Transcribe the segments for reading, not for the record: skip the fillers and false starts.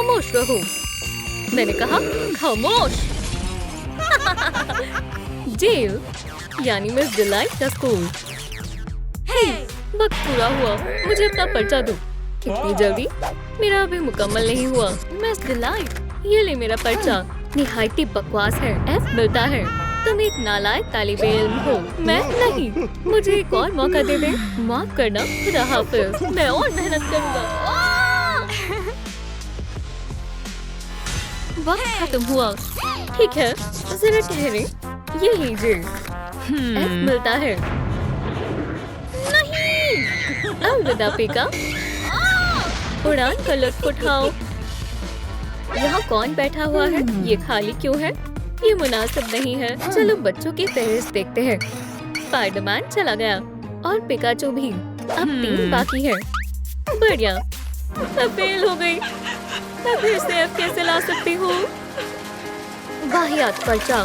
खामोश रहो। मैंने कहा खामोश। जेल यानी मिस डिलाइट का स्कूल। वक्त पूरा हुआ, मुझे अपना पर्चा दो। इतनी जल्दी? मेरा अभी मुकम्मल नहीं हुआ। मिस डिलाइट, ये ले मेरा पर्चा। निहायती बकवास है। F मिलता है। तुम एक नालायक तालिबे इल्म हो। मैं नहीं। मुझे एक और मौका दे दे। माफ करना। खुदा हाफिज। मैं और मेहनत करूँगा। वक्त खत्म हुआ। ठीक है, जरा ठहरे। ये लीजिए। F मिलता है। नहीं। अलविदा पिका। उड़ान का लुत्फ उठाओ। यहाँ कौन बैठा हुआ है? ये खाली क्यों है? ये मुनासिब नहीं है। चलो बच्चों की फहरिस्त देखते हैं। स्पाइडरमैन चला गया और पिकाचू भी। अब 3 बाकी है। बढ़िया। मैं फेल हो गई। मैं फिर से F कैसे ला सकती हूँ? वाहियात पर्चा।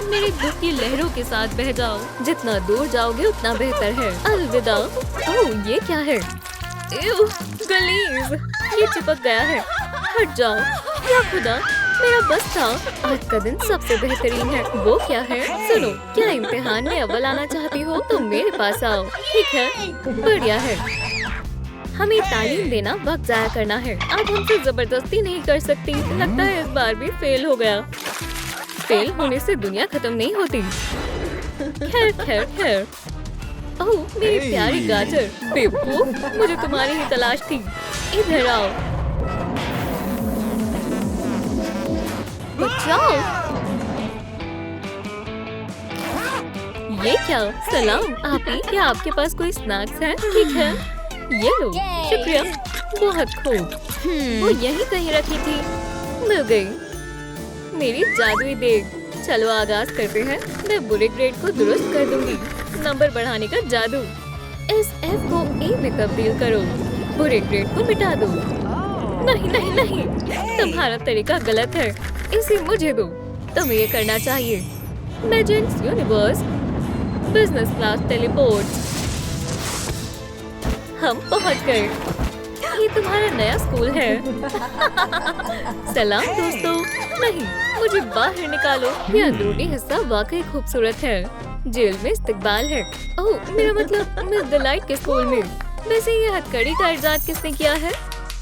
मेरे दुख की लहरों के साथ बह जाओ। जितना दूर जाओगे उतना बेहतर है। अलविदा। ओह, ये क्या है? गलीज, ये चिपक गया है। हट जाओ। या खुदा, मेरा बस था। आज का दिन सबसे बेहतरीन है। वो क्या है? सुनो, क्या इम्तिहान में अव्वल आना चाहती हो तो मेरे पास आओ। ठीक है, बढ़िया है। हमें तालीम देना वक्त जाया करना है। अब हमसे जबरदस्ती नहीं कर सकती। लगता है इस बार भी फेल हो गया। फेल होने से दुनिया खत्म नहीं होती। खैर खैर खैर। ओह, मेरी प्यारी गाजर। बेवकूफ, मुझे तुम्हारी ही तलाश थी। इधर आओ। बचाओ। ये क्या? सलाम आपी, क्या आपके पास कोई स्नैक्स है? ठीक है, ये लो। शुक्रिया। बहुत खूब। वो यहीं कहीं रखी थी। मिल गई। मेरी जादुई देग। चलो आगाज करते हैं। मैं बुरे ग्रेड को दुरुस्त कर दूंगी। नंबर बढ़ाने का जादू। इस F को A में तब्दील करो। बुरे ग्रेड को मिटा दो। नहीं नहीं नहीं, तुम्हारा तरीका गलत है। इसे मुझे दो। तुम्हें ये करना चाहिए। Magics universe, business class teleport. हम पहुंच गए। ये तुम्हारा नया स्कूल है। सलाम दोस्तों। नहीं, मुझे बाहर निकालो। ये अंदरूनी हिस्सा वाकई खूबसूरत है। जेल में इस्तकबाल है। ओह, मेरा मतलब मिस डिलाइट के स्कूल में। वैसे ये हथकड़ी का इजाद किसने किया है?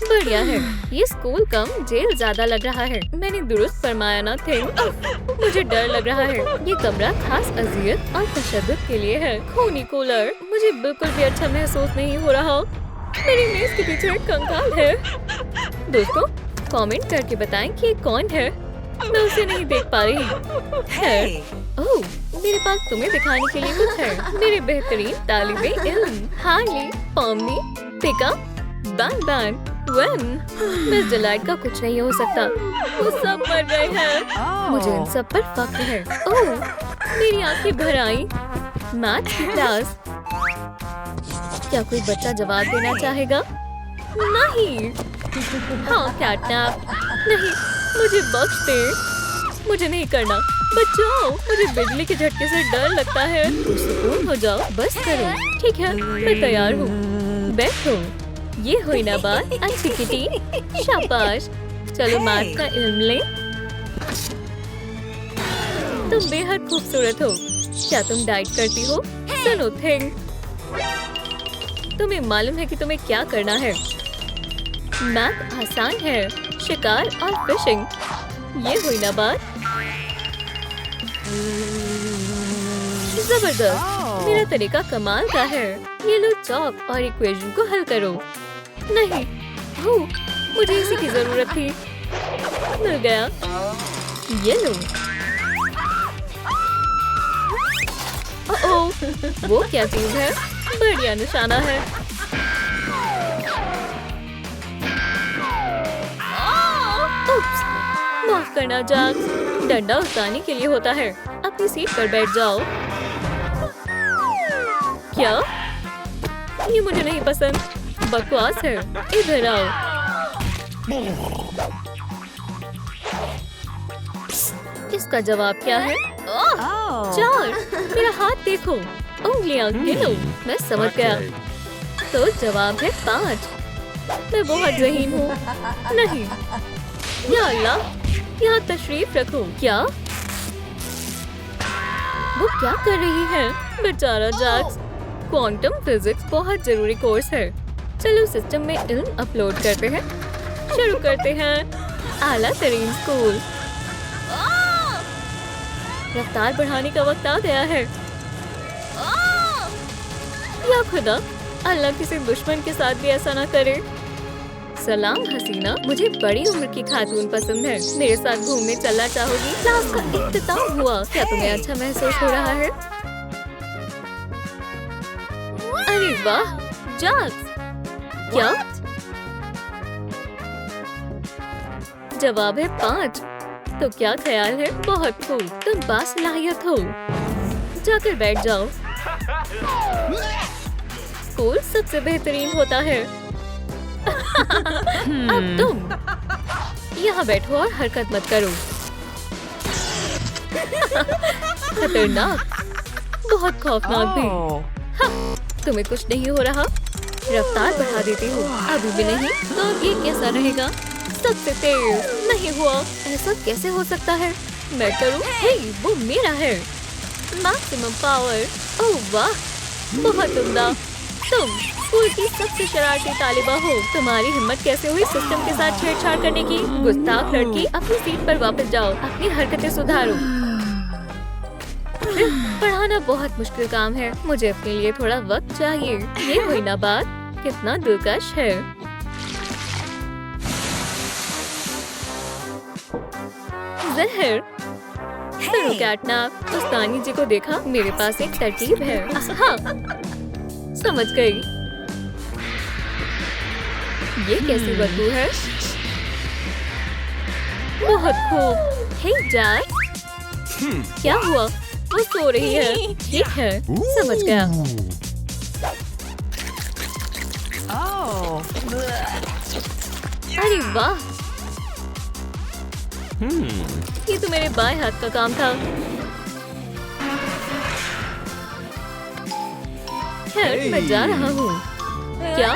बढ़िया है। ये स्कूल कम जेल ज्यादा लग रहा है। मैंने दुरुस्त फरमाया ना थे। मुझे डर लग रहा है। ये कमरा खास अजियत और तशद्दुद के लिए है। खूनी कूलर। मुझे बिल्कुल भी अच्छा महसूस नहीं हो रहा। मेरी मेज के पीछे एक कंकाल है। दोस्तों, कमेंट करके बताएं कि ये कौन है। मैं उसे नहीं देख पा रही। खैर। ओह, मेरे पास तुम्हें दिखाने के लिए कुछ है। मेरे बेहतरीन तालिबे इल्म Harley, Pomni, Pika, Ben Ben, Wayne. Miss Delight का कुछ नहीं हो सकता। वो सब मर गए हैं। मुझे इन सब पर फख्र है। ओह, मेरी आंखें भर आई। मैथ की क्लास। क्या कोई बच्चा जवाब देना चाहेगा? नहीं। हाँ, कैटनैप। नहीं, मुझे बख्श दे। मुझे नहीं करना। बचाओ, मुझे बिजली के झटके से डर लगता है। सुकून हो जाओ, बस करो। ठीक है, मैं तैयार हूँ। बैठो। ये हुई ना बात। अच्छी किटी। शाबाश। चलो मैथ का इल्म लें। तुम बेहद खूबसूरत हो। क्या तुम डाइट करती हो? सुनो थिंग, तुम्हें मालूम है कि तुम्हें क्या करना है? मैथ आसान है। शिकार और फिशिंग। ये हुई ना बात। जबरदस्त। मेरा तरीका कमाल का है। ये लो चॉक और इक्वेशन को हल करो। नहीं, मुझे इसी की जरूरत थी। मिल गया। ये लो। ओह, वो क्या चीज है? बढ़िया निशाना है। उप्स, माफ करना जैक। डंडा उतारने के लिए होता है। अपनी सीट पर बैठ जाओ। क्या? ये मुझे नहीं पसंद। बकवास है। इधर आओ। इसका जवाब क्या है? 4। मेरा हाथ देखो। उंगलियां गिनो। मैं समझ गया। तो जवाब है 5। मैं बहुत ज़हीन हूँ। नहीं, या अल्लाह, यहाँ तशरीफ रखो। क्या वो क्या कर रही है? बेचारा जैक्स। क्वांटम फिजिक्स बहुत जरूरी कोर्स है। चलो सिस्टम में इल्म अपलोड करते हैं। शुरू करते हैं। आला तरीन स्कूल। रफ्तार बढ़ाने का वक्त आ गया है। या खुदा, अल्लाह किसी दुश्मन के साथ भी ऐसा ना करे। सलाम हसीना, मुझे बड़ी उम्र की खातून पसंद है। मेरे साथ घूमने चलना चाहोगी? क्लास का इख्तिताम हुआ। क्या तुम्हें अच्छा महसूस हो रहा है? अरे वाह, जैक्स। क्या जवाब है 5। तो क्या ख्याल है? बहुत खूब, तुम बासलाहियत हो। जाकर बैठ जाओ। स्कूल सबसे बेहतरीन होता है। अब तुम यहाँ बैठो और हरकत मत करो। खतरनाक, बहुत खौफनाक भी। हाँ, तुम्हें कुछ नहीं हो रहा। रफ्तार बढ़ा देती हूँ। अभी भी नहीं तो अब ये कैसा रहेगा? सबसे तेज नहीं हुआ। ऐसा कैसे हो सकता है? मैं करूँ? हे, वो मेरा है। Maximum power. ओह वाह, बहुत उम्दा। तुम स्कूल की सबसे शरारती तालिबा हो। तुम्हारी हिम्मत कैसे हुई सिस्टम के साथ छेड़छाड़ करने की? गुस्ताख लड़की, अपनी सीट पर वापस जाओ। अपनी हरकतें सुधारो। पढ़ाना बहुत मुश्किल काम है। मुझे अपने लिए थोड़ा वक्त चाहिए। ये हुई ना बात। कितना दिलकश है। जहर, सुनो कैटनैप, उस्तानी जी को देखा? मेरे पास एक तरकीब है। हाँ, समझ गई। ये कैसी बदबू है? बहुत खूब। हे जैक, क्या हुआ? वो सो रही है। ठीक है, समझ गया। अरे वाह, ये तो मेरे बाएं हाथ का काम था। खैर, मैं जा रहा हूँ। क्या?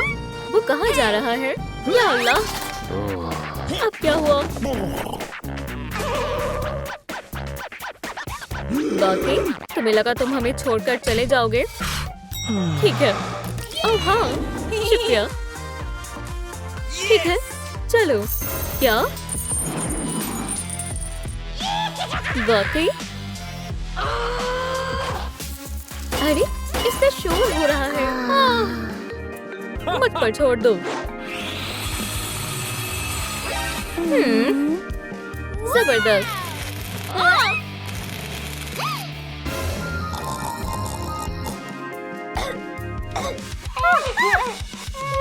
वो कहाँ जा रहा है? या अल्लाह, अब क्या हुआ? बाकी तुम्हें लगा तुम हमें छोड़कर चले जाओगे? ठीक है। ओह हाँ, शुक्रिया। ठीक है, चलो। क्या? वाकई? अरे, इससे शोर हो रहा है। मुझ पर छोड़ दो। जबरदस्त।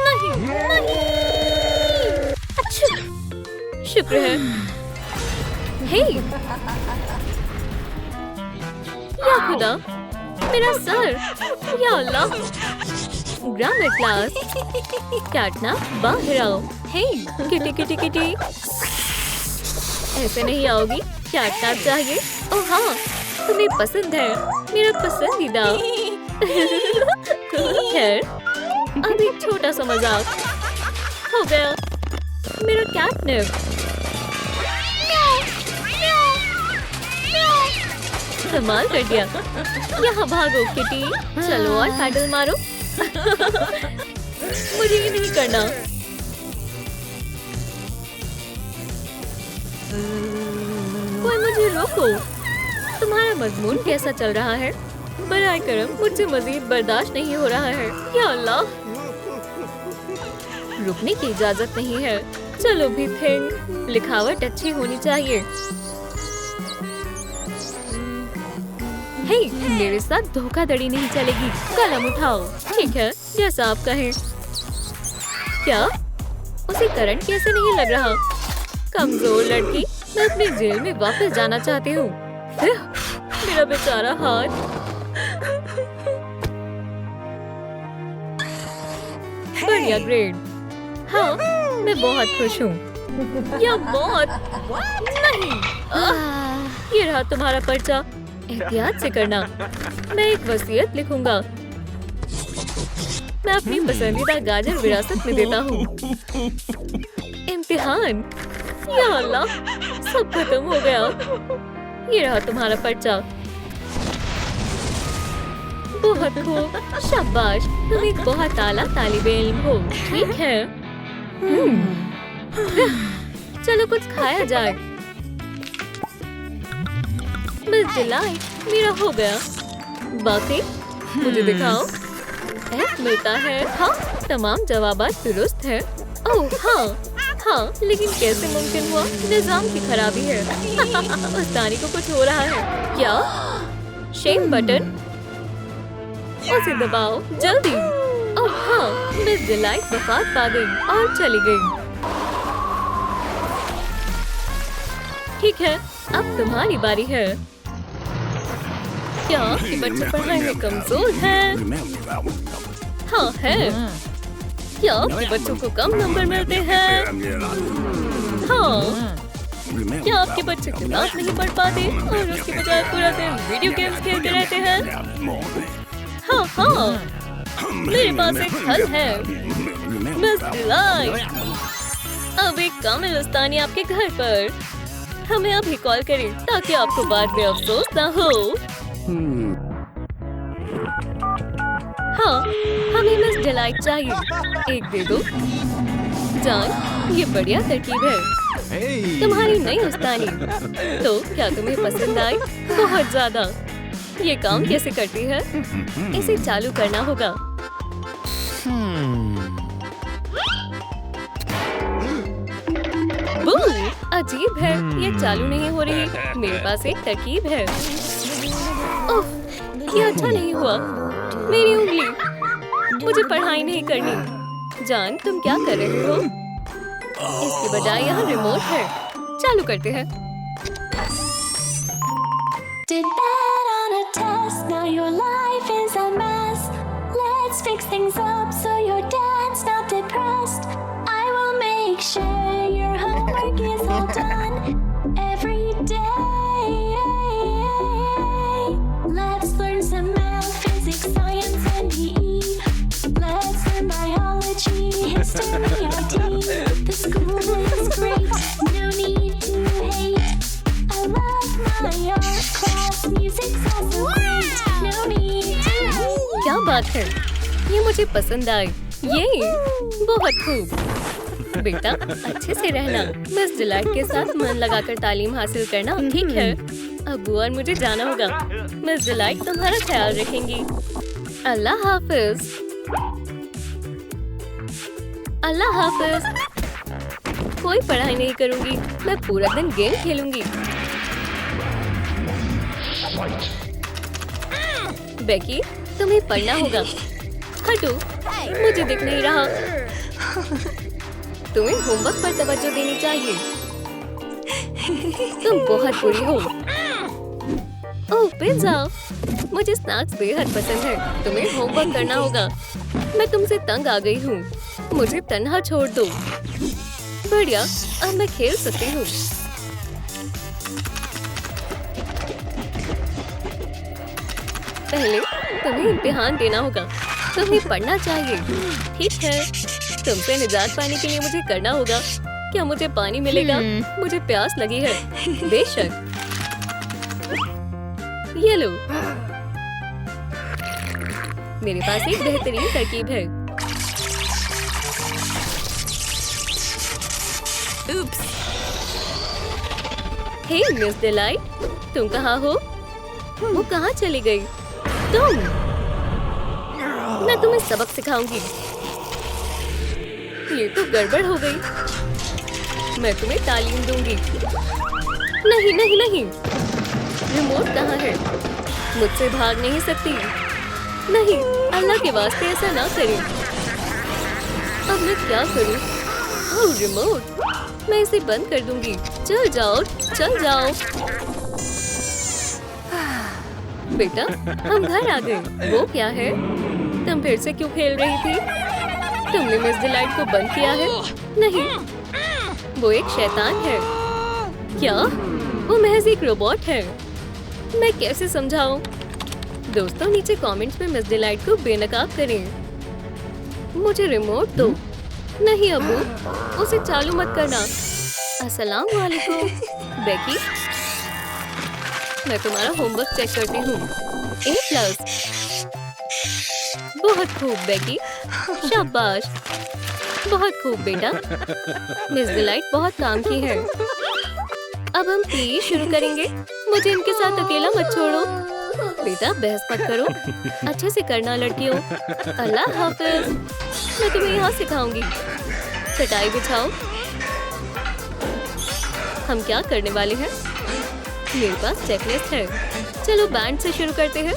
नहीं, नहीं। अच्छा, शुक्र है। हे, या खुदा, मेरा सर। या अल्लाह। Grammar class. कैटनैप, बाहर आओ। हे, किटी किटी किटी। ऐसे नहीं आओगी। कैटनैप चाहिए? ओह हाँ, तुम्हें पसंद है। मेरा पसंदीदा। खैर, अब एक छोटा सा मजाक हो गया। मेरा कैटनैप। कमाल कर दिया। यहाँ भागो किटी। चलो और पैडल मारो। मुझे ये नहीं करना। कोई मुझे रोको। तुम्हारा मजमून कैसा चल रहा है? बराए करम, मुझसे मजीद बर्दाश्त नहीं हो रहा है। या अल्लाह, रुकने की इजाजत नहीं है। चलो भी थिंक, लिखावट अच्छी होनी चाहिए। हे, मेरे साथ धोखाधड़ी नहीं चलेगी। कलम उठाओ। ठीक है, जैसा आप कहें। क्या? उसे करंट कैसे नहीं लग रहा? कमजोर लड़की, मैं अपनी जेल में वापस जाना चाहती हूँ। मेरा बेचारा हाथ। बढ़िया ग्रेड। हाँ, मैं बहुत खुश हूँ। या बहुत नहीं। ये रहा तुम्हारा पर्चा। एहतियात से करना। मैं एक वसीयत लिखूंगा। मैं अपनी पसंदीदा गाजर विरासत में देता हूँ। इम्तिहान, या अल्लाह, सब खत्म हो गया। ये रहा तुम्हारा पर्चा। बहुत खूब, शाबाश, तुम एक बहुत आला तालिबे इल्म हो। ठीक है, चलो कुछ खाया जाए। मिस डिलाइट, मेरा हो गया। बाकी मुझे दिखाओ। मिलता है। हाँ, तमाम जवाबात दुरुस्त है। ओह हाँ, लेकिन कैसे मुमकिन हुआ? निजाम की खराबी है। उस्तानी को कुछ हो रहा है। क्या? शेम बटन, उसे दबाओ जल्दी। ओह हाँ, मिस डिलाइट वफात पा गई और चली गई। ठीक है, अब तुम्हारी बारी है। क्या आपके बच्चे पढ़ाई में कमजोर हैं? हाँ है। क्या आपके बच्चों को कम नंबर मिलते हैं? हाँ। क्या आपके बच्चे किताब नहीं पढ़ पाते और उसके बजाय पूरा दिन वीडियो गेम्स खेलते रहते हैं? हाँ, मेरे पास एक हल है। मिस डिलाइट, अब एक कामिल उस्तानी आपके घर पर। हमें अभी कॉल करें ताकि आपको बाद में अफसोस ना हो। हाँ, हमें मिस डिलाइट चाहिए। एक दे दो। जान, ये बढ़िया तरकीब है। तुम्हारी नई उस्तानी। तो क्या तुम्हें पसंद आई? बहुत ज्यादा। ये काम कैसे करती है? इसे चालू करना होगा। अजीब है, ये चालू नहीं हो रही। मेरे पास एक तरकीब है। ओह, ये अच्छा नहीं हुआ। मेरी उंगली। मुझे पढ़ाई नहीं करनी। जान, तुम क्या कर रहे हो? इसके बजाय यहाँ रिमोट है। चालू करते हैं। Did bad on a test, now your life is a mess. Let's fix things up so your dad's not depressed. I will make sure your homework is all done every day. Let's learn some math, physics, science, and PE. Let's learn biology, history, IT. The school is great, no need to hate. I love my art class, music's also great. No need to hate. क्या बात है, ये मुझे पसंद आई। ये बहुत खूब। बेटा, अच्छे से रहना। मिस डिलाइट के साथ मन लगाकर तालीम हासिल करना, ठीक है? अब्बू और मुझे जाना होगा। मिस डिलाइट तुम्हारा ख्याल रखेंगी। अल्लाह हाफिज। अल्लाह हाफिज। कोई पढ़ाई नहीं करूंगी, मैं पूरा दिन गेम खेलूंगी। बेकी, तुम्हें पढ़ना होगा। हटो, मुझे दिख नहीं रहा। तुम्हें होमवर्क पर तवज्जो देनी चाहिए। तुम बहुत बुरी हो। ओह, पिज़्ज़ा। मुझे स्नैक्स बेहद पसंद है। तुम्हें होमवर्क करना होगा। मैं तुमसे तंग आ गई हूँ। मुझे तन्हा छोड़ दो। बढ़िया, अब मैं खेल सकती हूँ। पहले तुम्हें इम्तिहान देना होगा। तुम्हें पढ़ना चाहिए, ठीक है? तुमसे निजात पाने के लिए मुझे करना होगा। क्या मुझे पानी मिलेगा? मुझे प्यास लगी है। बेशक। ये लो। मेरे पास एक बेहतरीन तरकीब है। Oops. हे मिस डिलाइट, तुम कहाँ हो? वो कहाँ चली गई? तुम? मैं तुम्हें सबक सिखाऊंगी। ये तो गड़बड़ हो गई। मैं तुम्हें तालीम दूंगी। नहीं नहीं नहीं। रिमोट कहाँ है? मुझसे भाग नहीं सकती। नहीं, अल्लाह के वास्ते ऐसा ना करें। अब मैं क्या करूं? ओह, रिमोट। मैं इसे बंद कर दूंगी। चल जाओ, चल जाओ। बेटा, हम घर आ गए। वो क्या है? तुम फिर से क्यों खेल रही थी? तुमने मिस डिलाइट को बंद किया है? नहीं, वो एक शैतान है। क्या? वो महज एक रोबोट है। मैं कैसे समझाऊं? दोस्तों, नीचे कमेंट्स में मिस डिलाइट को बेनकाब करें। मुझे रिमोट दो। नहीं अब्बू, उसे चालू मत करना। अस्सलाम वालेकुम बेकी, मैं तुम्हारा होमवर्क चेक करती हूँ। A+। बहुत खूब बेकी, शाबाश। बहुत खूब बेटा। मिस डिलाइट बहुत काम की है। अब हम प्लीज शुरू करेंगे। मुझे इनके साथ अकेला मत छोड़ो। बेटा बहस मत करो, अच्छे से करना लड़कियों। अल्लाह हाफिज। मैं तुम्हें यहाँ सिखाऊंगी। चटाई बिछाओ। हम क्या करने वाले हैं? मेरे पास चेकलिस्ट है। चलो बैंड से शुरू करते हैं।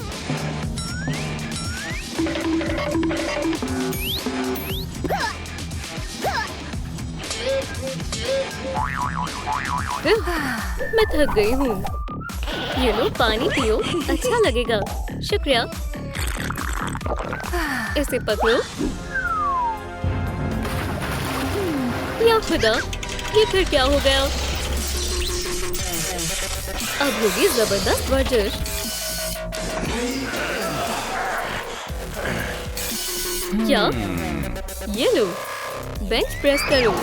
मैं थक गई हूँ। ये लो पानी पियो, अच्छा लगेगा। शुक्रिया। इसे पकड़ो। या खुदा, ये फिर क्या हो गया? अब होगी जबरदस्त वर्जिश। क्या? ये लो, बेंच प्रेस करो।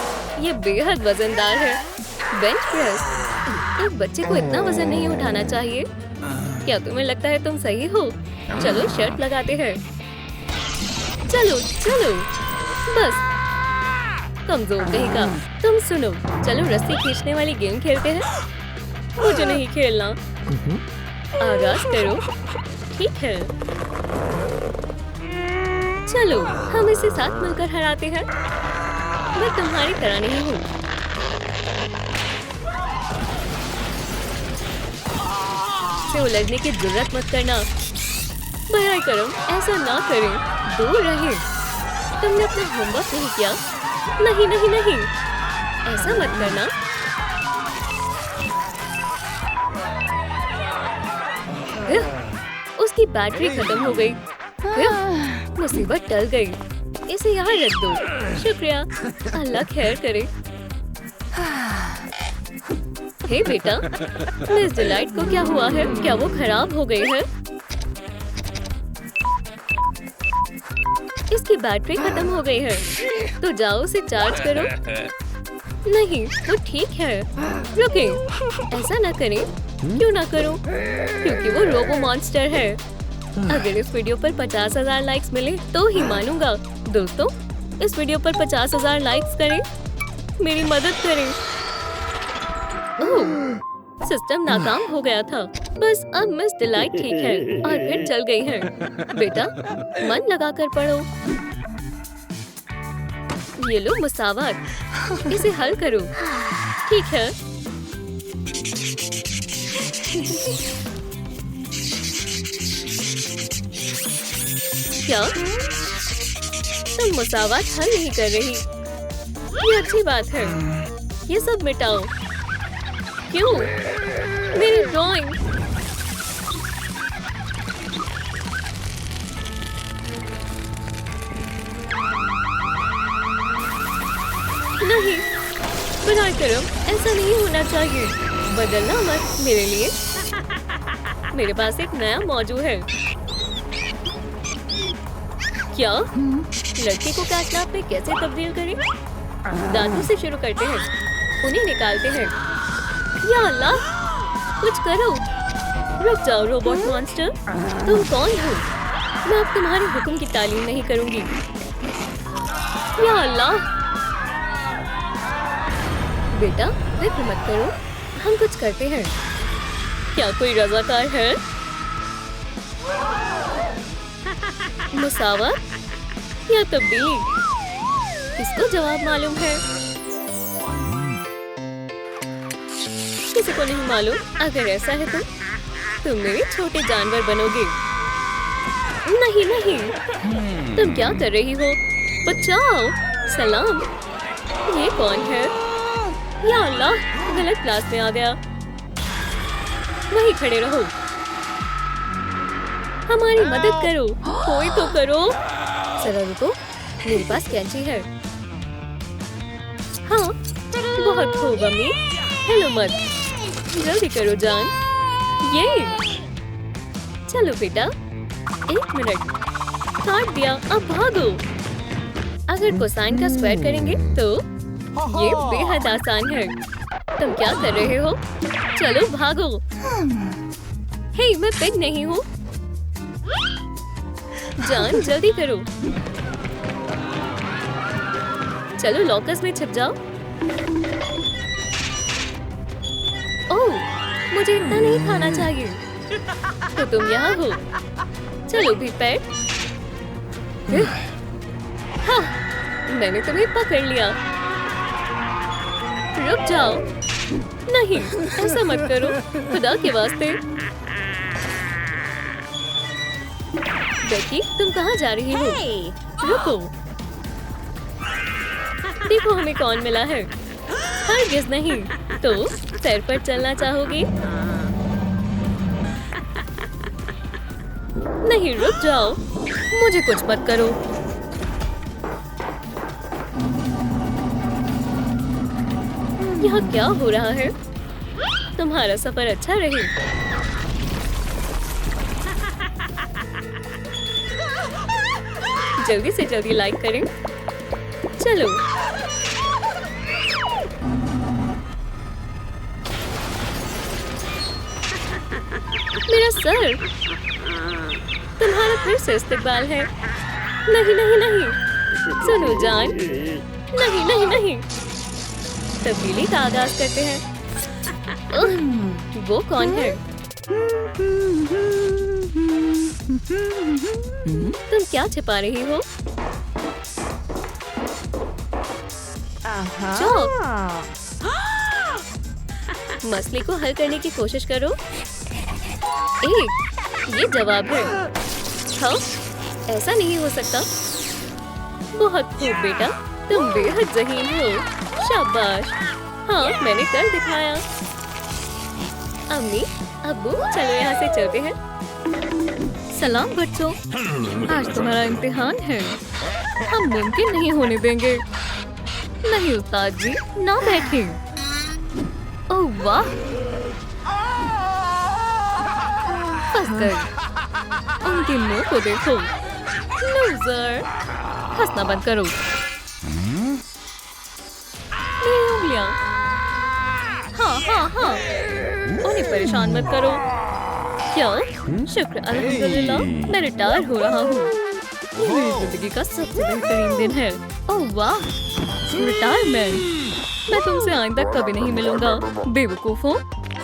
ये बेहद वजनदार है। Bench press? एक बच्चे को इतना वजन नहीं उठाना चाहिए। क्या तुम्हें लगता है तुम सही हो? चलो शर्ट लगाते हैं। चलो चलो, बस कमजोर कहेगा। तुम सुनो, चलो रस्सी खींचने वाली गेम खेलते हैं। मुझे नहीं खेलना। आगाज करो। ठीक है, चलो हम इसे साथ मिलकर हराते हैं। मैं तुम्हारी तरह नहीं हूँ। से उलझने की जरूरत मत करना। बहराए करम, ऐसा ना करें। दूर रहे। तुमने अपना होमवर्क नहीं किया? नहीं नहीं नहीं, ऐसा मत करना। उसकी बैटरी खत्म हो गई। मुसीबत टल गई। इसे यहाँ रख दो। शुक्रिया, अल्लाह खैर करे। हे बेटा, मिस डिलाइट को क्या हुआ है? क्या वो खराब हो गई है? इसकी बैटरी खत्म हो गई है, तो जाओ उसे चार्ज करो। नहीं, वो ठीक है। रुके, ऐसा ना करें। क्यों ना करो? क्योंकि वो रोबो मॉन्स्टर है। अगर इस वीडियो पर 50,000 लाइक्स मिले तो ही मानूंगा। दोस्तों, इस वीडियो पर 50,000 लाइक्स करें, मेरी मदद करें। ओह, सिस्टम नाकाम हो गया था। बस अब मिस डिलाइट ठीक है और फिर चल गई है। बेटा, मन लगाकर पढ़ो। ये लो मुसावत, इसे हल करो। ठीक है। क्या तुम मुसावत हल नहीं कर रही? ये अच्छी बात है। ये सब मिटाओ। क्यों? मेरी ड्राइंग। नहीं, बनाए करम, ऐसा नहीं होना चाहिए। बदलना मत मेरे लिए। मेरे पास एक नया मौजू है। क्या? लड़की को कैटनैप में कैसे तब्दील करें? दांतों से शुरू करते हैं, उन्हें निकालते हैं। या अल्लाह, कुछ करो। रुक जाओ रोबोट मॉन्स्टर, तुम कौन हो? मैं अब तुम्हारे हुक्म की तालीम नहीं करूंगी। या अल्लाह। बेटा फिक्र मत करो, हम कुछ करते हैं। क्या कोई रजाकार है? मुसावत या तब्दीली? किसको जवाब मालूम है? किसी को नहीं मालूम। अगर ऐसा है तो तुम मेरे छोटे जानवर बनोगे। नहीं नहीं, तुम क्या कर रही हो? बचाओ। सलाम, ये कौन है? या अल्लाह, गलत क्लास में आ गया। वहीं खड़े रहो। हमारी मदद करो, कोई तो करो। जरा रुको, मेरे पास कैंची है। हाँ, बहुत खूब अम्मी। हेलो मत, जल्दी करो जान। ये चलो बेटा, 1 मिनट। काट दिया, अब भागो। अगर कोसाइन का स्क्वायर करेंगे तो ये बेहद आसान है। तुम क्या कर रहे हो? चलो भागो। हे, मैं पिग नहीं हूँ। जान जल्दी करो। चलो लॉकर्स में छिप जाओ। ओह, मुझे इतना नहीं खाना चाहिए। तो तुम यहाँ हो। चलो भी पैट। हाँ, मैंने तुम्हें पकड़ लिया। रुक जाओ। नहीं, ऐसा मत करो, खुदा के वास्ते। बेकी, तुम कहाँ जा रही हो? रुको। देखो हमें कौन मिला है। हरगिज़ नहीं। तो सैर पर चलना चाहोगी? नहीं, रुक जाओ। मुझे कुछ मत करो। यहाँ क्या हो रहा है? तुम्हारा सफर अच्छा रहे। जल्दी से जल्दी लाइक करें। चलो। मेरा सर। तुम्हारा फिर से इस्तेकबाल है। नहीं नहीं नहीं। सुनो जान। नहीं नहीं नहीं। तब्दीली का आगाज करते हैं। वो कौन है? तुम क्या छिपा रही हो? मसले को हल करने की कोशिश करो। ये जवाब है। हाँ, ऐसा नहीं हो सकता। बहुत खूब बेटा, तुम बेहद ज़हीन हो। शाबाश। हाँ, मैंने कर दिखाया। अम्मी, अब्बू, चलो यहाँ से चलते हैं। सलाम बच्चों, आज तुम्हारा इम्तिहान है। हम मुमकिन नहीं होने देंगे। नहीं उस्ताद जी, ना बैठे। ओह वाह, फंस गई। उनके मुंह को देखो। लूजर, हंसना बंद करो। मेरी उंगलियां। हाँ हाँ हाँ, उन्हें परेशान मत करो। क्या? शुक्र अल्हम्दुलिल्लाह, मैं रिटायर हो रहा हूँ। ये मेरी जिंदगी का सबसे बेहतरीन दिन है। ओह वाह, रिटायरमेंट। मैं तुमसे आइंदा कभी नहीं मिलूंगा, बेवकूफों।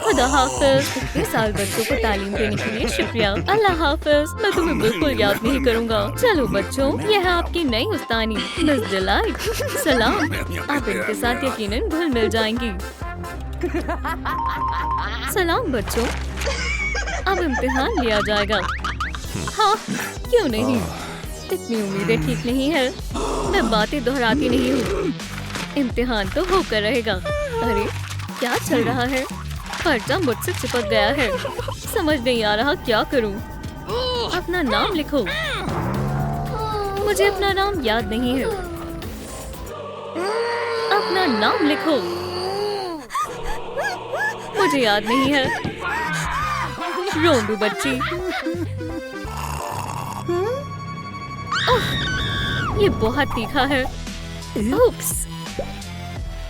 खुदा हाफिज। इतने साल बच्चों को तालीम देने के लिए शुक्रिया। अल्लाह हाफिज। मैं तुम्हें बिल्कुल याद नहीं करूंगा। चलो बच्चों, यह है आपकी नई उस्तानी मिस डिलाइट। सलाम। आप इनके साथ यकीनन घुल मिल जाएंगी। सलाम बच्चों, अब इम्तिहान लिया जाएगा। हाँ, क्यों नहीं। इतनी उम्मीदें ठीक नहीं है। मैं बातें दोहराती नहीं हूँ। इम्तिहान तो होकर रहेगा। अरे क्या चल रहा है? पर्चा मुझसे चिपक गया है। समझ नहीं आ रहा क्या करूं। अपना नाम लिखो। मुझे अपना नाम याद नहीं है। अपना नाम लिखो। मुझे याद नहीं है। रोंदू बच्ची। ये बहुत तीखा है। उप्स,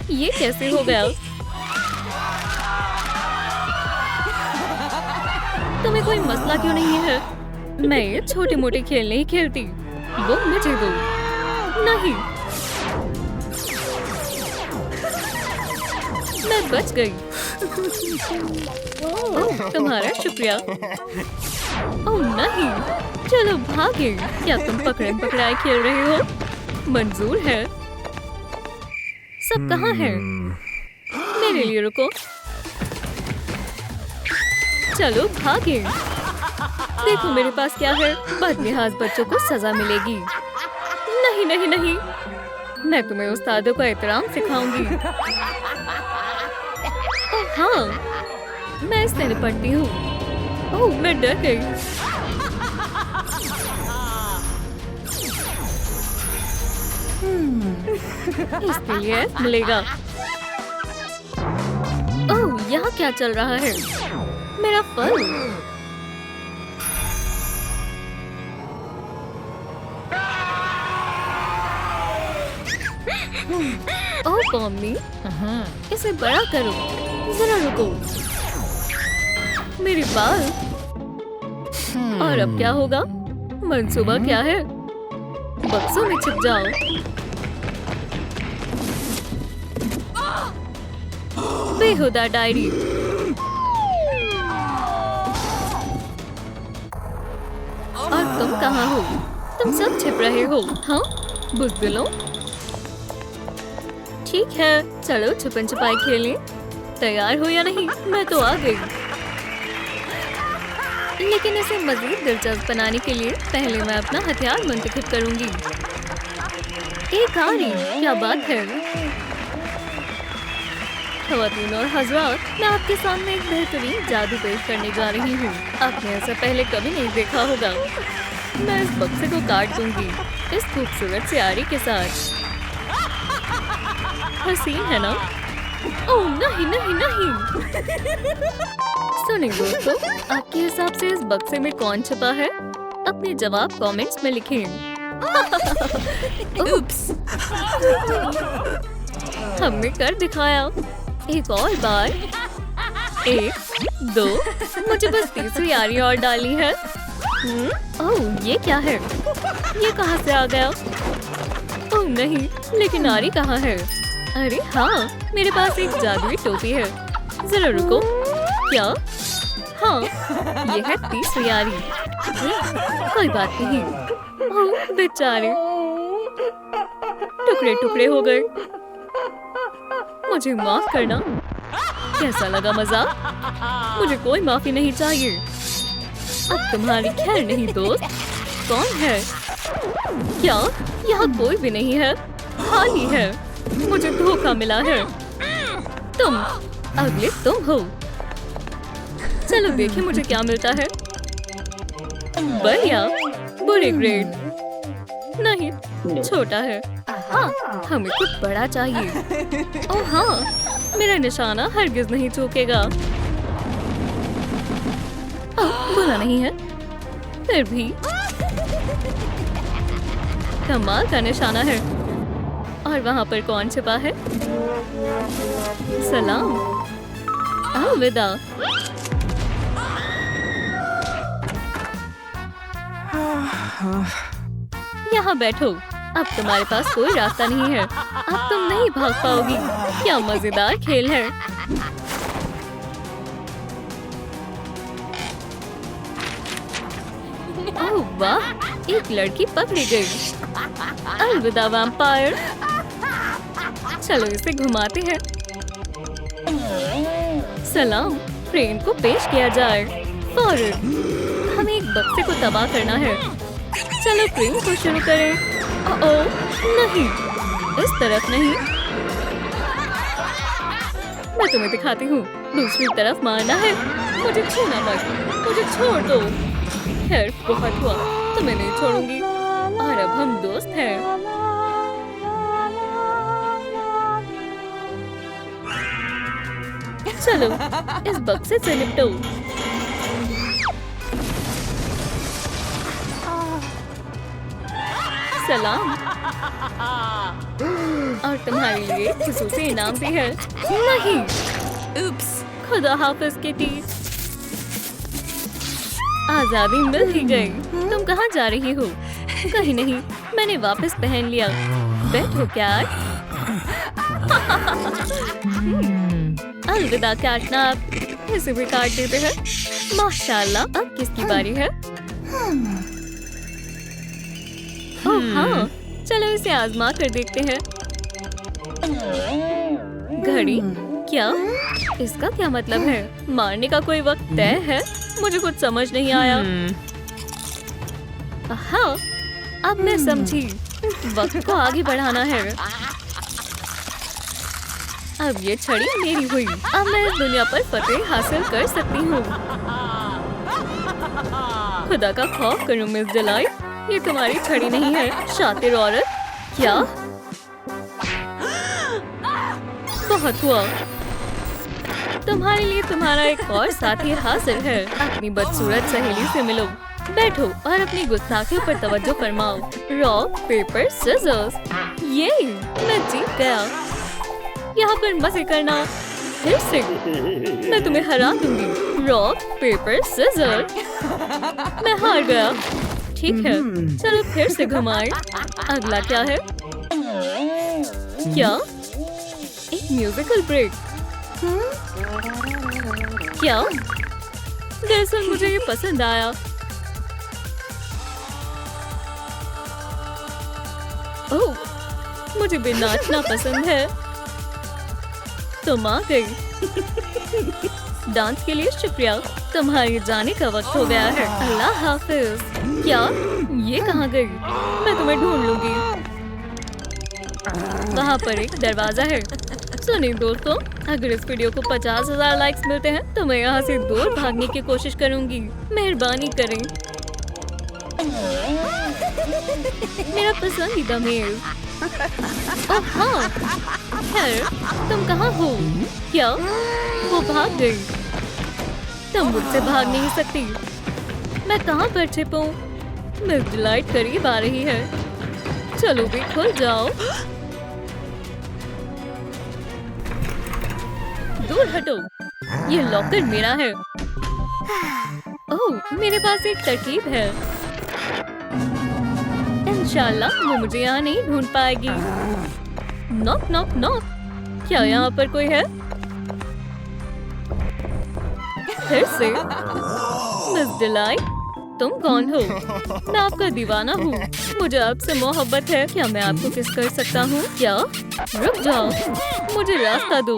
ये कैसे हो गया? तुम्हें कोई मसला क्यों नहीं है? मैं ये छोटे मोटे खेल नहीं खेलती। वो मुझे दो। नहीं, मैं बच गई। ओह, तुम्हारा शुक्रिया। ओह नहीं, चलो भागे। क्या तुम पकड़न पकड़ाई खेल रहे हो? मंजूर है। सब कहाँ है? मेरे लिए रुको। चलो भागे। देखो मेरे पास क्या है। बदलिहाज बच्चों को सजा मिलेगी। नहीं नहीं नहीं, मैं तुम्हें उस्तादों का एहतराम सिखाऊंगी। ओह हाँ, मैं इससे निपटती हूँ। ओह, मैं डर गई। इसके लिए मिलेगा। ओह, यहाँ क्या चल रहा है? मेरा फल। ओह पॉम्नी, इसे बड़ा करो। जरा रुको। मेरे बाल। और अब क्या होगा? मंसूबा क्या है? बक्सों में छिप जाओ। बेहुदा डायरी। और तुम कहाँ हो? तुम सब छिप रहे हो, हाँ? बुज़दिलों। ठीक है, चलो छुपन छुपाई खेलें। तैयार हो या नहीं? मैं तो आ गई। लेकिन इसे मजीद दिलचस्प बनाने के लिए पहले मैं अपना हथियार मुंतखब करूंगी। एक आरी, क्या बात है। ख़वातीन और हज़रात, मैं आपके सामने एक बेहतरीन जादू पेश करने जा रही हूँ। आपने ऐसा पहले कभी नहीं देखा होगा। मैं इस बक्से को काट दूंगी इस खूबसूरत से आरी के साथ। हसीन है ना? ओह नहीं नहीं नहीं। सुनिए दोस्तों, आपके हिसाब से इस बक्से में कौन छुपा है? अपने जवाब कमेंट्स में लिखें। उप्स। हमने कर दिखाया। एक और बार। 1, 2, मुझे बस तीसरी आरी और डाली है। ओह ये क्या है? ये कहाँ से आ गया? ओह नहीं, लेकिन आरी कहाँ है? अरे हाँ, मेरे पास एक जादुई टोपी है। जरा रुको। क्या? हाँ, ये है तीसरी आरी। कोई बात नहीं। ओह बेचारे, टुकड़े टुकड़े हो गए। मुझे माफ करना। कैसा लगा मजाक? मुझे कोई माफी नहीं चाहिए। अब तुम्हारी खैर नहीं दोस्त। कौन है? क्या? यहाँ कोई भी नहीं है, खाली है। मुझे धोखा मिला है। तुम अगले तुम हो। चलो देखें मुझे क्या मिलता है। बढ़िया, बुरे ग्रेड। नहीं, छोटा है। हाँ, हमें कुछ बड़ा चाहिए। ओह हाँ, मेरा निशाना हरगिज नहीं चूकेगा। बुरा नहीं है, फिर भी कमाल का निशाना है। और वहाँ पर कौन छिपा है? सलाम, अलविदा। यहाँ बैठो। अब तुम्हारे पास कोई रास्ता नहीं है। अब तुम नहीं भाग पाओगी। क्या मजेदार खेल है। ओह वाह, एक लड़की पकड़ी गई। अलविदा वैम्पायर। चलो इसे घुमाते हैं। सलाम, ट्रेन को पेश किया जाए। फौरन हमें एक बक्से को तबाह करना है। चलो ट्रेन को शुरू करें। ओह नहीं, इस तरफ नहीं। मैं तुम्हें दिखाती हूँ। दूसरी तरफ मारना है। मुझे छूना मत, मुझे छोड़ दो। खैर बहुत हुआ, तुम्हें नहीं छोड़ूंगी। और अब हम दोस्त हैं। चलो इस बक्से से निपटो। सलाम। और तुम्हारे लिए खुसूसी इनाम भी है। नहीं, उप्स, खुदा हाफिज किटी। आजादी मिल ही गई। तुम कहाँ जा रही हो? कहीं नहीं, मैंने वापस पहन लिया। बैठो कैट। अलविदा कैटनैप। इसे भी काट देते हैं। माशाल्लाह, अब किसकी बारी है? ओह हाँ, चलो इसे आजमा कर देखते हैं। घड़ी? क्या? इसका क्या मतलब है? मारने का कोई वक्त तय है? मुझे कुछ समझ नहीं आया। हाँ, अब मैं समझी। वक्त को आगे बढ़ाना है। अब ये छड़ी मेरी हुई। अब मैं इस दुनिया पर फतेह हासिल कर सकती हूँ। खुदा का खौफ करूँ मिस डिलाइट। ये तुम्हारी छड़ी नहीं है, शातिर औरत। क्या? बहुत हुआ। तुम्हारे लिए तुम्हारा एक और साथी हाजिर है। अपनी बदसूरत सहेली से मिलो। बैठो और अपनी गुस्ताखियों पर तवज्जो फरमाओ। Rock paper scissors. ये मैं जीत गया। यहाँ पर मजे करना फिर से। मैं तुम्हें हरा दूंगी। Rock paper scissor. मैं हार गया। ठीक है, चलो फिर से घुमाएं। अगला क्या है? क्या? एक म्यूजिकल ब्रेक। क्या? दरअसल मुझे ये पसंद आया। ओह, मुझे भी नाचना पसंद है। तुम आ गई। डांस के लिए शुक्रिया। तुम्हारे जाने का वक्त हो गया है। अल्लाह हाफिज। क्या? ये कहाँ गई? मैं तुम्हें ढूंढ लूंगी। वहाँ पर एक दरवाजा है। सुनिए दोस्तों, अगर इस वीडियो को 50,000 लाइक्स मिलते हैं तो मैं यहाँ से दूर भागने की कोशिश करूँगी। मेहरबानी करें। मेरा पसंदीदा मेल। ओह हाँ, खैर तुम कहाँ हो? क्या? वो भाग गई। तुम मुझसे भाग नहीं सकती। मैं कहाँ पर छिपूं? मिस डिलाइट करीब आ रही है। चलो भी खुल जाओ। दूर हटो। ये लॉकर मेरा है। ओह, मेरे पास एक तरकीब है। इंशाल्लाह वो मुझे यहाँ नहीं ढूंढ पाएगी। Knock knock knock. क्या यहाँ पर कोई है? फिर से। मिस डिलाइट, तुम कौन हो? मैं आपका दीवाना हूँ। मुझे आपसे मोहब्बत है। क्या मैं आपको किस कर सकता हूँ? क्या? रुक जाओ, मुझे रास्ता दो।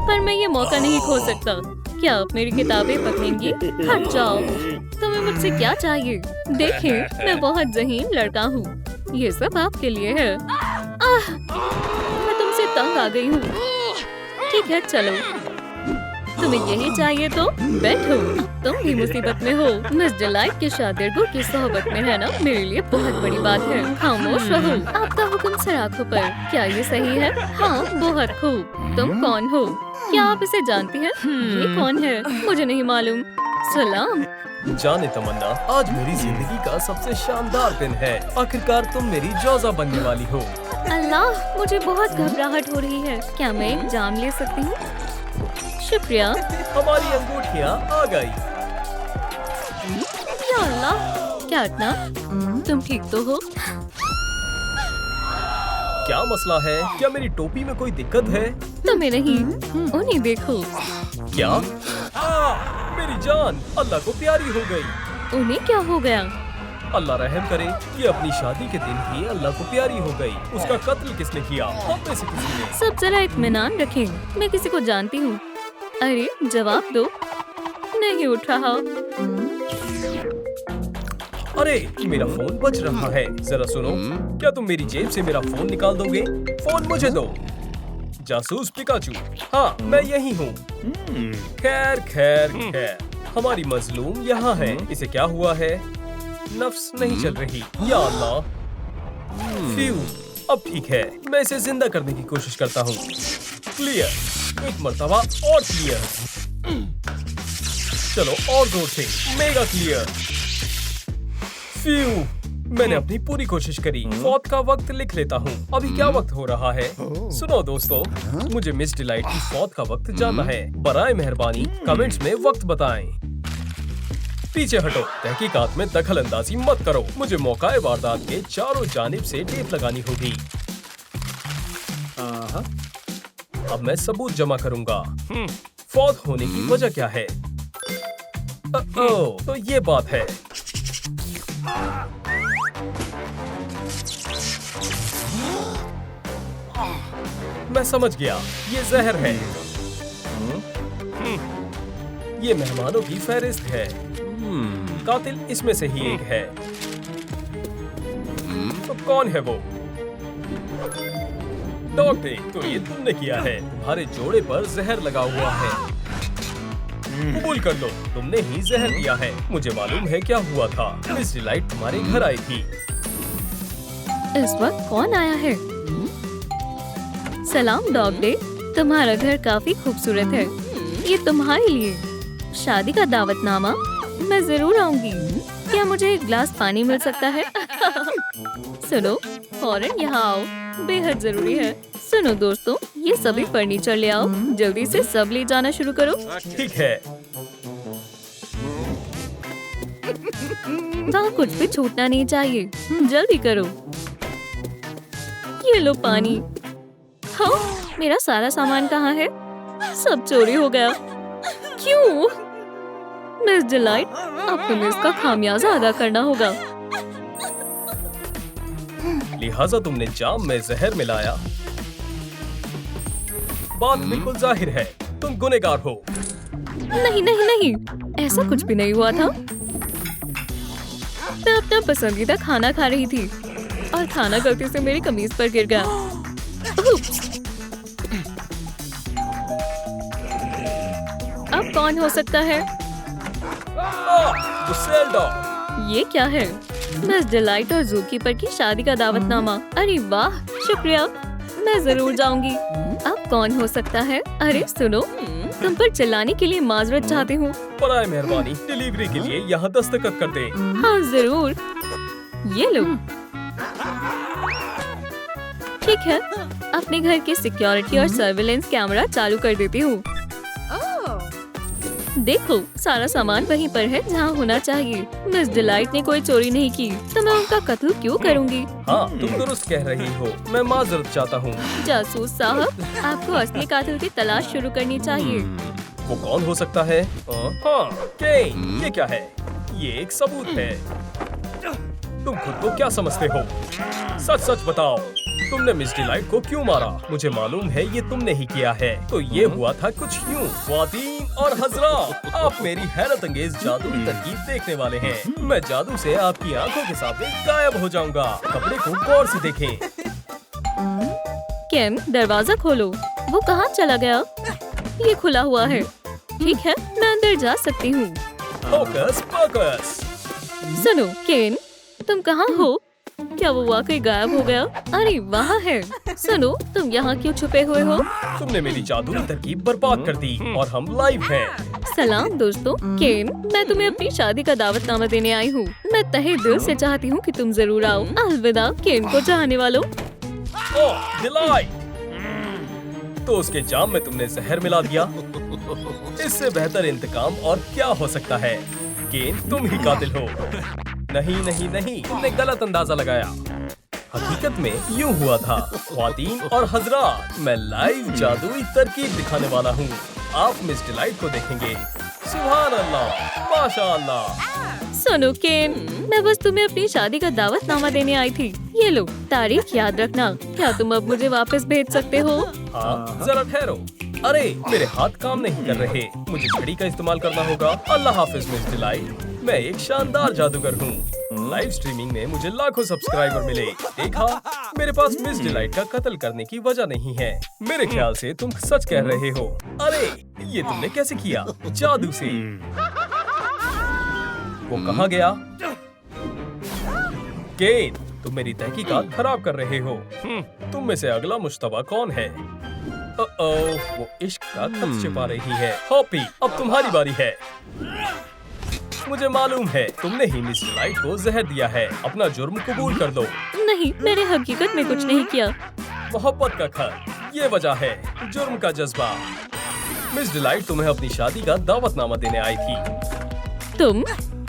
पर मैं ये मौका नहीं खो सकता। क्या आप मेरी किताबें पकड़ेंगी? हट जाओ। तुम्हें मुझसे क्या चाहिए? देखिए, मैं बहुत ज़हीन लड़का हूँ। ये सब आपके लिए है। आह, मैं तुमसे तंग आ गई हूँ। ठीक है, चलो। तुम्हें यही चाहिए तो बैठो। तुम भी मुसीबत में हो। मिस डिलाइट के शादिरगो की सोहबत में रहना मेरे लिए बहुत बड़ी बात है। खामोश रहो। आपका हुक्म सर आंखों पर। क्या ये सही है? हाँ, बहुत खूब। तुम कौन हो? क्या आप इसे जानती हैं? ये कौन है? मुझे नहीं मालूम। सलाम। जाने तमन्ना, आज मेरी जिंदगी का सबसे शानदार दिन है। आखिरकार तुम मेरी जौजा बनने वाली हो। अल्लाह, मुझे बहुत घबराहट हो रही है। क्या मैं एक जाम ले सकती हूँ? शुक्रिया। हमारी अंगूठियाँ आ गई। या अल्लाह, क्या इतना? तुम ठीक तो हो? क्या मसला है? क्या मेरी टोपी में कोई दिक्कत है? तुम्हें नहीं, उन्हें देखो। क्या? मेरी जान अल्लाह को प्यारी हो गई। उन्हें क्या हो गया? अल्लाह रहम करे, ये अपनी शादी के दिन ही अल्लाह को प्यारी हो गई। उसका कत्ल किसने किया? हम में से किसी ने। सब जरा इत्मीनान रखें। मैं किसी को जानती हूँ। अरे जवाब दो। नहीं उठ रहा। अरे मेरा फोन बज रहा है, जरा सुनो। क्या तुम मेरी जेब से मेरा फोन निकाल दोगे? फोन मुझे दो। जासूस पिकाचू। हाँ, मैं यही हूँ। खैर खैर खैर, हमारी मजलूम यहाँ है। इसे क्या हुआ है? नफ्स नहीं चल रही। या अल्लाह। फ्यू, अब ठीक है। मैं इसे जिंदा करने की कोशिश करता हूँ। क्लियर। एक मर्तबा और क्लियर। चलो और जोर से। Mega clear. फ्यू, मैंने अपनी पूरी कोशिश करी। फौत का वक्त लिख लेता हूँ। अभी क्या वक्त हो रहा है? सुनो दोस्तों, मुझे मिस डिलाइट की फौत का वक्त जानना है। बराए मेहरबानी कमेंट्स में वक्त बताएं। पीछे हटो। तहकीकात में दखल अंदाजी मत करो। मुझे मौका वारदात के चारों जानिब से टेप लगानी होगी। अब मैं सबूत जमा करूंगा। फौत होने की वजह क्या है? ओह, तो ये बात है। मैं समझ गया, ये जहर है। ये मेहमानों की फहरिस्त है। कातिल इसमें से ही एक है। तो कौन है वो? डॉक्टर, तो ये तुमने किया है। तुम्हारे जोड़े पर जहर लगा हुआ है। कबूल कर लो, तुमने ही जहर दिया है। मुझे मालूम है क्या हुआ था। मिस डिलाइट तुम्हारे घर आई थी। इस वक्त कौन आया है? सलाम डॉग डे। तुम्हारा घर काफी खूबसूरत है। ये तुम्हारे लिए शादी का दावतनामा। मैं जरूर आऊंगी। क्या मुझे एक गिलास पानी मिल सकता है? सुनो, फौरन यहाँ आओ। बेहद जरूरी है। सुनो दोस्तों, ये सभी फर्नीचर ले आओ। जल्दी से सब ले जाना शुरू करो। ठीक है। वहाँ कुछ भी छूटना नहीं चाहिए। जल्दी करो। ये लो पानी। हाँ, मेरा सारा सामान कहाँ है? सब चोरी हो गया। क्यों? मिस डिलाइट, अब तुम्हें इसका खामियाजा अदा करना होगा। लिहाजा तुमने जाम में जहर मिलाया। बात बिल्कुल जाहिर है, तुम गुनहगार हो। नहीं नहीं नहीं, ऐसा कुछ भी नहीं हुआ था। मैं अपना पसंदीदा खाना खा रही थी और खाना गलती से मेरी कमीज पर गिर गया। उप्स। अब कौन हो सकता है? गुस्सेल डॉग। ये क्या है? मिस डिलाइट और ज़ूकीपर की शादी का दावतनामा। अरे वाह, शुक्रिया, मैं जरूर जाऊंगी। अब कौन हो सकता है? अरे सुनो, तुम पर चिल्लाने के लिए माजरत चाहती हूँ। बराए मेहरबानी डिलीवरी के लिए यहाँ दस्तखत कर दे। हाँ जरूर, ये लो। ठीक है, अपने घर के सिक्योरिटी और सर्विलेंस कैमरा चालू कर देती हूँ। देखो, सारा सामान वहीं पर है जहाँ होना चाहिए। मिस डिलाइट ने कोई चोरी नहीं की, तो मैं उनका कत्ल क्यों करूँगी? हाँ, तुम दुरुस्त कह रही हो। मैं माजरत चाहता हूँ। जासूस साहब, आपको असली कातिल की तलाश शुरू करनी चाहिए। वो कौन हो सकता है? हाँ, केन। ये क्या है? ये एक सबूत है। तुम खुद को क्या समझते हो? सच सच बताओ, तुमने मिस डिलाइट को क्यों मारा? मुझे मालूम है ये तुमने ही किया है। तो ये हुआ था कुछ यूं। ख्वातीन और हजरात, आप मेरी हैरत अंगेज जादुई तरकीब देखने वाले हैं। मैं जादू से आपकी आंखों के सामने गायब हो जाऊंगा। कपड़े को गौर से देखें। केन, दरवाजा खोलो। वो कहाँ चला गया? ये खुला हुआ है। ठीक है, मैं अंदर जा सकती हूँ। Focus focus. सुनो केन, तुम कहाँ हो? क्या वो वाकई गायब हो गया? अरे वहाँ है। सुनो, तुम यहाँ क्यों छुपे हुए हो? तुमने मेरी जादुई तरकीब बर्बाद कर दी और हम लाइव हैं। सलाम दोस्तों। केन, मैं तुम्हें अपनी शादी का दावतनामा देने आई हूँ। मैं तहे दिल से चाहती हूँ कि तुम जरूर आओ। अलविदा केन को चाहने वालों। ओह, डिलाइट। तो उसके जाम में तुमने जहर मिला दिया। इससे बेहतर इंतकाम और क्या हो सकता है? केन, तुम ही कातिल हो। नहीं नहीं नहीं, तुमने गलत अंदाजा लगाया। हकीकत में यूं हुआ था। ख्वातीन और हजरात, मैं लाइव जादुई तरकीब दिखाने वाला हूँ। आप मिस डिलाइट को देखेंगे। सुभान अल्लाह, माशाअल्लाह। सुनो केन, मैं बस तुम्हें अपनी शादी का दावतनामा देने आई थी। ये लो, तारीख याद रखना। क्या तुम अब मुझे वापस भेज सकते हो? हाँ, जरा ठहरो। अरे, मेरे हाथ काम नहीं कर रहे। मुझे घड़ी का इस्तेमाल करना होगा। अल्लाह हाफिज मिस डिलाइट। मैं एक शानदार जादूगर हूँ। लाइव स्ट्रीमिंग में मुझे लाखों सब्सक्राइबर मिले। देखा, मेरे पास मिस डिलाइट का कत्ल करने की वजह नहीं है। मेरे ख्याल से तुम सच कह रहे हो। अरे, ये तुमने कैसे किया? जादू से। वो कहाँ गया? केन, तुम मेरी तहकीकात खराब कर रहे हो। तुम में से अगला मुश्तबा कौन है? वो इश्क का खत छिपा रही है। हॉपी, अब तुम्हारी बारी है। मुझे मालूम है, तुमने ही मिस डिलाइट को जहर दिया है। अपना जुर्म कबूल कर दो। नहीं, मैंने हकीकत में कुछ नहीं किया। मोहब्बत का खत, ये वजह है। जुर्म का जज्बा। मिस डिलाइट तुम्हें अपनी शादी का दावतनामा देने आई थी।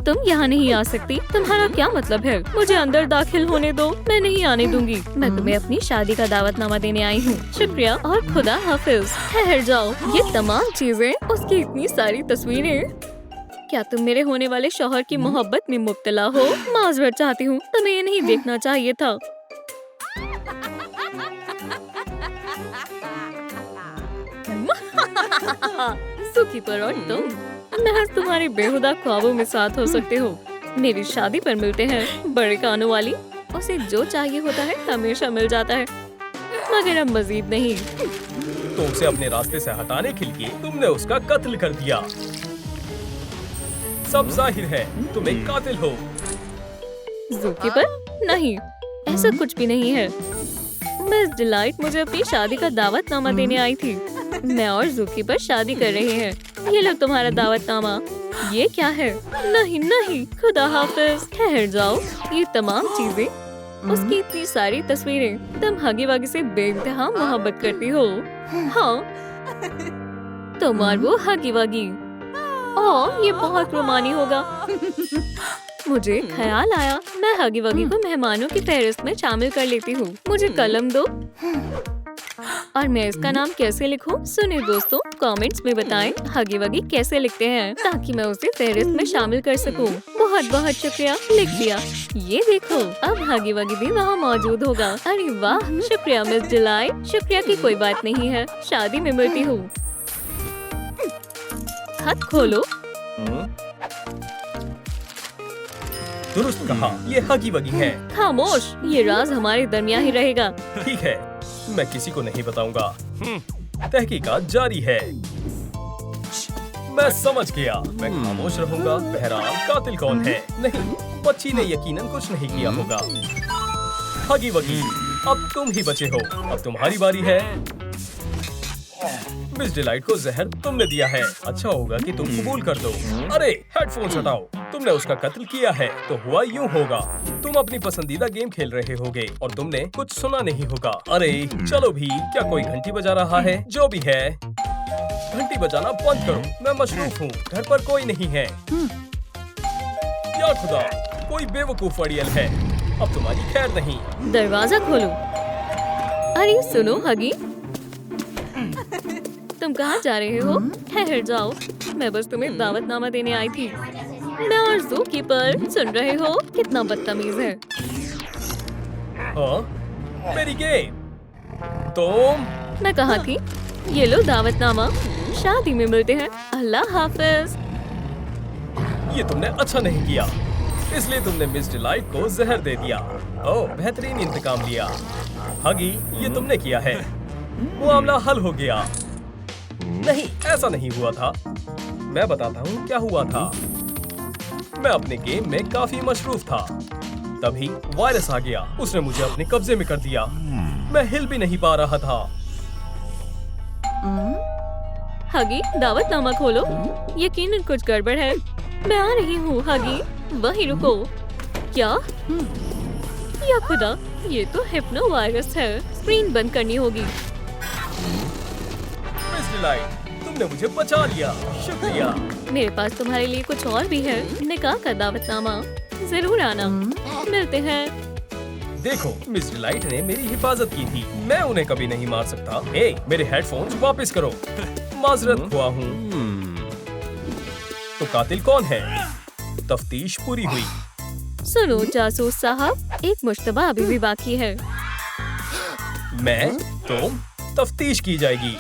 तुम यहाँ नहीं आ सकती। तुम्हारा क्या मतलब है? मुझे अंदर दाखिल होने दो। मैं नहीं आने दूंगी। मैं तुम्हें अपनी शादी का दावतनामा देने आई हूँ। शुक्रिया और खुदा हाफिज। ठहर जाओ। ये तमाम चीजें, उसकी इतनी सारी तस्वीरें। क्या तुम मेरे होने वाले शौहर की मोहब्बत में मुब्तला हो? माजरत चाहती हूँ, तुम्हें ये नहीं देखना चाहिए था। ज़ूकीपर और तुम महज तुम्हारे बेहुदा ख्वाबों में साथ हो सकते हो। मेरी शादी पर मिलते हैं। बड़े कानों वाली, उसे जो चाहिए होता है हमेशा मिल जाता है, मगर अब मजीद नहीं। तो उसे अपने रास्ते से हटाने के लिए तुमने उसका कत्ल कर दिया। सब जाहिर है, तुम एक कातिल हो। ज़ूकीपर, नहीं, ऐसा कुछ भी नहीं है। मिस डिलाइट मुझे अपनी शादी का दावतनामा देने आई थी। मैं और ज़ूकीपर शादी कर रहे हैं। ये लो तुम्हारा दावतनामा। ये क्या है? नहीं नहीं, खुदा हाफिज। ठहर जाओ। ये तमाम चीजें उसकी इतनी सारी तस्वीरें। तुम हगी वगी से बेइंतहा मोहब्बत करती हो। हाँ, तुम और वो हगी वगी। ओह, ये बहुत रोमानी होगा। मुझे ख्याल आया, मैं हगी वगी को मेहमानों की फहरिस्त में शामिल कर लेती हूँ। मुझे कलम दो और मैं इसका नाम कैसे लिखूं? सुनिए दोस्तों, कमेंट्स में बताएं हगी वगी कैसे लिखते हैं ताकि मैं उसे फहरिस्त में शामिल कर सकूं। बहुत बहुत शुक्रिया, लिख दिया। ये देखो, अब हगी वगी भी वहाँ मौजूद होगा। अरे वाह, शुक्रिया मिस डिलाइट। शुक्रिया की कोई बात नहीं है, शादी में मिलती हूँ। खत खोलो। दुरुस्त कहा, ये हगी वगी है। खामोश, ये राज हमारे दरमियान ही रहेगा। ठीक है, मैं किसी को नहीं बताऊंगा। तहकीकात जारी है। मैं समझ गया, मैं खामोश रहूंगा। बहरहाल कातिल कौन है? नहीं, बच्ची ने यकीनन कुछ नहीं किया होगा। हगी वगी, अब तुम ही बचे हो। अब तुम्हारी बारी है। मिस डिलाइट को जहर तुमने दिया है। अच्छा होगा कि तुम कबूल कर दो। अरे हेडफोन्स हटाओ। तुमने उसका कत्ल किया है तो हुआ यूं होगा, तुम अपनी पसंदीदा गेम खेल रहे होगे और तुमने कुछ सुना नहीं होगा। अरे चलो भी, क्या कोई घंटी बजा रहा है? जो भी है, घंटी बजाना बंद करो। मैं मशरूफ हूँ, घर पर कोई नहीं है। या खुदा, कोई बेवकूफ अड़ियल है। अब तुम्हारी खैर नहीं। दरवाजा खोलो। अरे सुनो हगी, तुम कहाँ जा रहे हो? ठहर जाओ, मैं बस तुम्हें दावतनामा देने आई थी। मैं और ज़ूकीपर, सुन रहे हो कितना बदतमीज है। हाँ, मेरी गेम। तुम मैं कहाँ थी? ये लो दावतनामा, शादी में मिलते हैं। अल्लाह हाफिज। ये तुमने अच्छा नहीं किया, इसलिए तुमने मिस डिलाइट को जहर दे दिया। ओह, बेहतरीन इंतकाम लिया। हगी, ये तुमने किया है। मामला हल हो गया। नहीं, ऐसा नहीं हुआ था। मैं बताता हूँ क्या हुआ था। मैं अपने गेम में काफी मशरूफ था, तभी वायरस आ गया। उसने मुझे अपने कब्जे में कर दिया। मैं हिल भी नहीं पा रहा था। हगी, दावतनामा खोलो। यकीनन कुछ गड़बड़ है। मैं आ रही हूँ हगी, वहीं रुको। क्या? या खुदा, ये तो हिप्नो वायरस है। स्क्रीन बंद करनी होगी। मिस डिलाइट, तुमने मुझे बचा लिया। शुक्रिया। मेरे पास तुम्हारे लिए कुछ और भी है। निकाह का दावतनामा, जरूर आना। मिलते हैं। देखो, मिस डिलाइट ने मेरी हिफाजत की थी। मैं उन्हें कभी नहीं मार सकता। हे, मेरे हेडफोन्स वापस करो। माजरत हुआ हूँ। तो कातिल कौन है? तफ्तीश पूरी हुई। सुनो जासूस साहब, एक मुश्तबा अभी भी बाकी है। मैं, तुम, तफ्तीश की जाएगी।